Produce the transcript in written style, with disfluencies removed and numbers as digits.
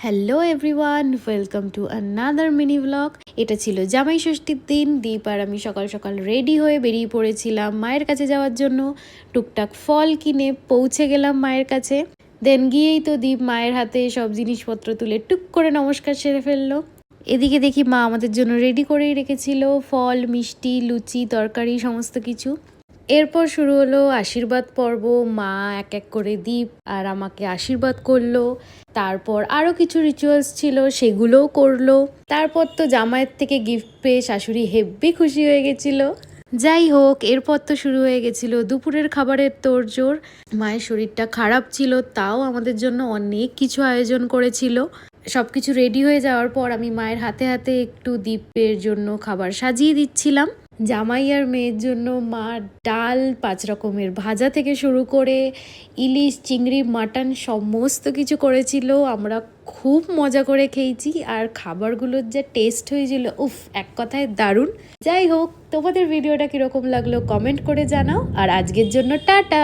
Hello everyone, welcome to another mini blog. এটা ছিল জামাই ষষ্ঠীর দিন। দীপ আর আমি সকাল সকাল রেডি হয়ে বেরিয়ে পড়েছিলাম মায়ের কাছে যাওয়ার জন্য। টুকটাক ফল কিনে পৌঁছে গেলাম মায়ের কাছে। দেন গিয়েই তো দীপ মায়ের হাতে সব জিনিসপত্র তুলে টুক করে নমস্কার সেরে ফেললো। এদিকে দেখি মা আমাদের জন্য রেডি করেই রেখেছিল ফল, মিষ্টি, লুচি, তরকারি সমস্ত কিছু। এরপর শুরু হলো আশীর্বাদ পর্ব। মা এক এক করে দীপ আর আমাকে আশীর্বাদ করলো। তারপর আরও কিছু রিচুয়ালস ছিল, সেগুলোও করলো। তারপর তো জামাইয়ের থেকে গিফট পেয়ে শাশুড়ি হেব্বি খুশি হয়ে গেছিল। যাই হোক, এরপর তো শুরু হয়ে গেছিল দুপুরের খাবারের তোড়জোড়। মায়ের শরীরটা খারাপ ছিল, তাও আমাদের জন্য অনেক কিছু আয়োজন করেছিল। সব কিছু রেডি হয়ে যাওয়ার পর আমি মায়ের হাতে হাতে একটু দীপের জন্য খাবার সাজিয়ে দিচ্ছিলাম। জামাই আর মেয়ের জন্য মা ডাল, 5 রকমের ভাজা থেকে শুরু করে ইলিশ, চিংড়ি, মাটন সমস্ত কিছু করেছিল। আমরা খুব মজা করে খেয়েছি, আর খাবারগুলোর যা টেস্ট হয়েছিল, উফ, এক কথায় দারুণ। যাই হোক, তোমাদের ভিডিওটা কীরকম লাগলো কমেন্ট করে জানাও। আর আজকের জন্য টাটা।